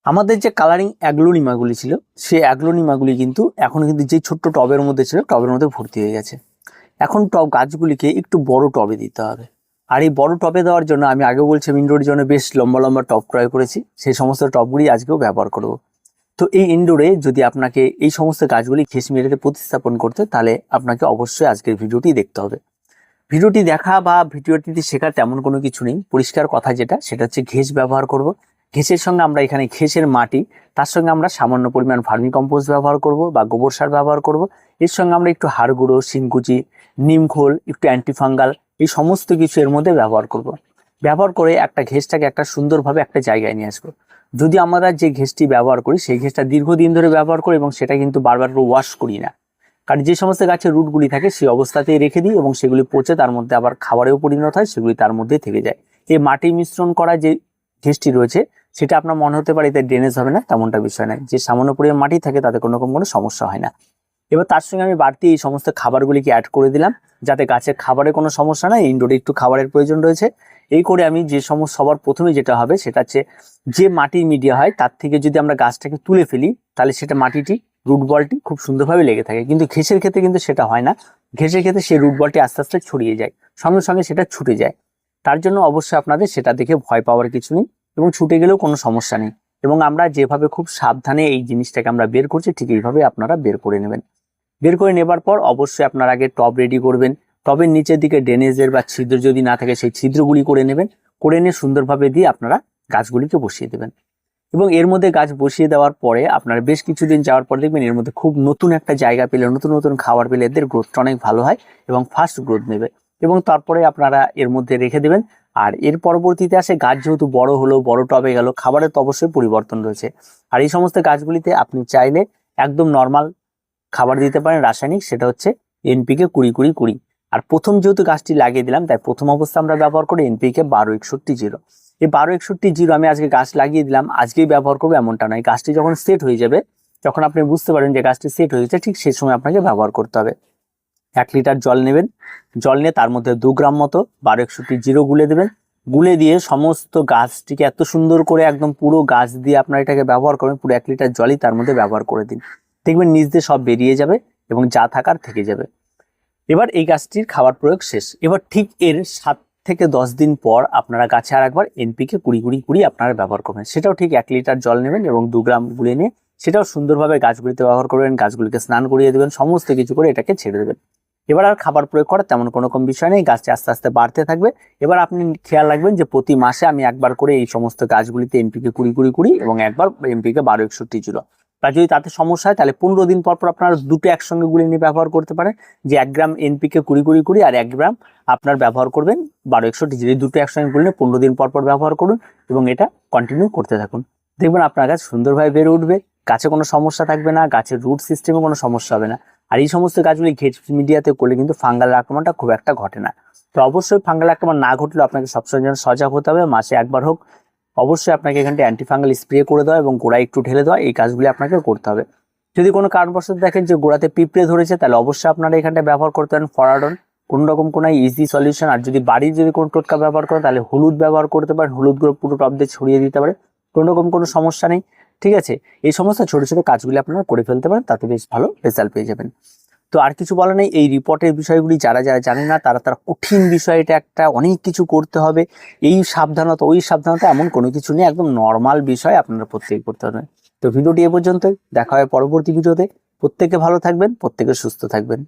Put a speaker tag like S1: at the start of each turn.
S1: আমাদের যে কালারিং অ্যাগ্লোনিমাগুলি ছিল সেই অ্যাগ্লোনিমাগুলি কিন্তু এখন কিন্তু যে ছোট্ট টবের মধ্যে ছিল টবের মধ্যে ভর্তি হয়ে গেছে। এখন টব গাছগুলিকে একটু বড় টবে দিতে হবে। আর এই বড় টবে দেওয়ার জন্য আমি আগে বলছি ইনডোরের জন্য বেশ লম্বা লম্বা টব ক্রয় করেছি, সেই সমস্ত টবগুলি আজকেও ব্যবহার করব। তো এই ইনডোরে যদি আপনাকে এই সমস্ত গাছগুলি ঘেঁষ মেরেতে প্রতিস্থাপন করতে, তাহলে আপনাকে অবশ্যই আজকের ভিডিওটি দেখতে হবে। ভিডিওটি দেখা বা ভিডিওটিতে শেখার তেমন কোনো কিছু নেই, পরিষ্কার কথা যেটা সেটা হচ্ছে ঘেঁষ ব্যবহার করব। ঘেঁষের সঙ্গে আমরা এখানে ঘেঁষের মাটি, তার সঙ্গে আমরা সামান্য পরিমাণ ভার্মি কম্পোস্ট ব্যবহার করব বা গোবর সার ব্যবহার করব। এর সঙ্গে আমরা একটু হাড় গুঁড়ো, শিংকুচি, নিমখোল, একটু অ্যান্টিফাঙ্গাল এই সমস্ত কিছু এর মধ্যে ব্যবহার করব। ব্যবহার করে একটা ঘেঁষটাকে একটা সুন্দরভাবে একটা জায়গায় নিয়ে আসবো। যদি আমরা যে ঘেঁষটি ব্যবহার করি সেই ঘেঁষটা দীর্ঘদিন ধরে ব্যবহার করি এবং সেটা কিন্তু বারবার ওয়াশ করি না, কারণ যে সমস্ত গাছের রুটগুলি থাকে সেই অবস্থাতেই রেখে দিই এবং সেগুলি পচে তার মধ্যে আবার খাবারেও পরিণত হয়, সেগুলি তার মধ্যেই থেকে যায়। এই মাটি মিশ্রণ করা যে ঘেঁষটি রয়েছে সেটা আপনার মনে হতে পারে এতে ড্রেনেজ হবে না, তেমনটা বিষয় নয়। যে সামান্য পরিমাণ মাটি থাকে তাতে কোনো রকম কোনো সমস্যা হয় না। এবার তার সঙ্গে আমি বাড়তি এই সমস্ত খাবারগুলিকে অ্যাড করে দিলাম, যাতে গাছের খাবারে কোনো সমস্যা না, ইনডোরে একটু খাবারের প্রয়োজন রয়েছে। এই করে আমি যে সমস্ত সবার প্রথমে যেটা হবে সেটা হচ্ছে যে মাটির মিডিয়া হয় তার থেকে যদি আমরা গাছটাকে তুলে ফেলি তাহলে সেটা মাটিটি রুট বলটি খুব সুন্দরভাবে লেগে থাকে, কিন্তু ঘেঁষের ক্ষেত্রে কিন্তু সেটা হয় না। ঘেঁষের ক্ষেত্রে সেই রুট বলটি আস্তে আস্তে ছড়িয়ে যায়, সঙ্গে সঙ্গে সেটা ছুটে যায়। তার জন্য অবশ্যই আপনাদের সেটা দেখে ভয় পাওয়ার কিছু নেই এবং ছুটে গেলেও কোনো সমস্যা নেই। এবং আমরা যেভাবে খুব সাবধানে এই জিনিসটাকে আমরা বের করছি ঠিক এইভাবে আপনারা বের করে নেবেন। বের করে নেবার পর অবশ্যই আপনার আগে টব রেডি করবেন। টবের নিচের দিকে ড্রেনেজের বা ছিদ্র যদি না থাকে সেই ছিদ্রগুলি করে নেবেন। করে নিয়ে সুন্দরভাবে দিয়ে আপনারা গাছগুলিকে বসিয়ে দেবেন। এবং এর মধ্যে গাছ বসিয়ে দেওয়ার পরে আপনারা বেশ কিছুদিন যাওয়ার পর দেখবেন এর মধ্যে খুব নতুন একটা জায়গা পেলে, নতুন নতুন খাবার পেলে এদের গ্রোথটা অনেক ভালো হয় এবং ফাস্ট গ্রোথ নেবে। এবং তারপরে আপনারা এর মধ্যে রেখে দেবেন। আর এর পরবর্তীতে আসে গাছ যেহেতু বড় হলো, বড় টবে গেল, খাবারের তো অবশ্যই পরিবর্তন রয়েছে। আর এই সমস্ত গাছগুলিতে আপনি চাইলে একদম নর্মাল খাবার দিতে পারেন রাসায়নিক, সেটা হচ্ছে এনপিকে 20-20-20। আর প্রথম যেহেতু গাছটি লাগিয়ে দিলাম তাই প্রথম অবস্থা আমরা ব্যবহার করি এনপিকে 12-61-0। এই 12-61-0 আমি আজকে গাছ লাগিয়ে দিলাম, আজকেই ব্যবহার করবো এমনটা নয়। গাছটি যখন সেট হয়ে যাবে, যখন আপনি বুঝতে পারেন যে গাছটি সেট হয়ে যাচ্ছে, ঠিক সেই সময় আপনাকে ব্যবহার করতে হবে। 1 লিটার জল নেবেন, জল নিয়ে তার মধ্যে 2 গ্রাম মতো 12-61-0 গুলে দেবেন। গুলে দিয়ে সমস্ত গাছটিকে এত সুন্দর করে একদম পুরো গাছ দিয়ে আপনার এটাকে ব্যবহার করবেন, পুরো 1 লিটার জলই তার মধ্যে ব্যবহার করে দিন। দেখবেন নিচ দিয়ে সব বেরিয়ে যাবে এবং যা থাকার থেকে যাবে। এবার এই গাছটির খাবার প্রয়োগ শেষ। এবার ঠিক এর 7 থেকে 10 দিন পর আপনারা গাছে আর একবার এনপিকে 20-20-20 আপনারা ব্যবহার করবেন। সেটাও ঠিক 1 লিটার জল নেবেন এবং 2 গ্রাম গুলে নিয়ে সেটাও সুন্দরভাবে গাছগুলিতে ব্যবহার করবেন। গাছগুলিকে স্নান করিয়ে দেবেন, সমস্ত কিছু করে এটাকে ছেড়ে দেবেন। এবার আর খাবার প্রয়োগ করার তেমন কোনো রকম বিষয় নেই, গাছটি আস্তে আস্তে বাড়তে থাকবে। এবার আপনি খেয়াল রাখবেন যে প্রতি মাসে আমি একবার করে এই সমস্ত গাছগুলিতে এনপিকে 20-20-20 এবং একবার এনপিকে 12-61-0। বা যদি তাতে সমস্যা হয় তাহলে 15 দিন পর পর আপনারা দুটো একসঙ্গে গুলে নিয়ে ব্যবহার করতে পারেন, যে 1 গ্রাম এনপিকে 20-20-20 আর 1 গ্রাম আপনার ব্যবহার করবেন 12-61-0। দুটো একসঙ্গে গুলে নিয়ে 15 দিন পর পর ব্যবহার করুন এবং এটা কন্টিনিউ করতে থাকুন। দেখবেন আপনার গাছ সুন্দরভাবে বেড়ে উঠবে, গাছে কোনো সমস্যা থাকবে না, গাছের রুট সিস্টেমে কোনো সমস্যা হবে না। আর এই সমস্ত গাছগুলি ঘেঁষ মিডিয়াতে করলে কিন্তু ফাঙ্গাল আক্রমণটা খুব একটা ঘটে না। তো অবশ্যই ফাঙ্গাল আক্রমণ না ঘটলেও আপনাকে সবসময় যেন সজাগ হতে হবে, মাসে একবার হোক অবশ্যই আপনাকে এখানটা অ্যান্টিফাঙ্গাল স্প্রে করে দেওয়া এবং গোড়ায় একটু ঢেলে দেওয়া, এই কাজগুলি আপনাকে করতে হবে। যদি কোনো কারণবশত দেখেন যে গোড়াতে পিঁপড়ে ধরেছে তাহলে অবশ্যই আপনারা এখানটা ব্যবহার করতে পারেন ফরাডন, কোনো রকম কোনো ইজি সলিউশন। আর যদি বাড়ির যদি কোনো টোটকা ব্যবহার করেন তাহলে হলুদ ব্যবহার করতে পারেন, হলুদ গুঁড়ো পুরো টব দিয়ে ছড়িয়ে দিতে পারে, কোনো রকম কোনো সমস্যা নেই। ঠিক আছে, এই সমস্ত ছোট ছোট কাজগুলি আপনারা করে ফেলতে পারেন, তাতে বেশ ভালো রেজাল্ট পেয়ে যাবেন। তো আর কিছু বলা নেই, এই রিপোর্টের বিষয়গুলি যারা যারা জানে না তারা কঠিন বিষয়, এটা একটা অনেক কিছু করতে হবে, এই সাবধানতা ওই সাবধানতা এমন কোনো কিছু নেই, একদম নর্মাল বিষয় আপনারা প্রত্যেকে করতে পারবেন। তো ভিডিওটি এ পর্যন্তই, দেখা হয় পরবর্তী ভিডিওতে। প্রত্যেকে ভালো থাকবেন, প্রত্যেকে সুস্থ থাকবেন।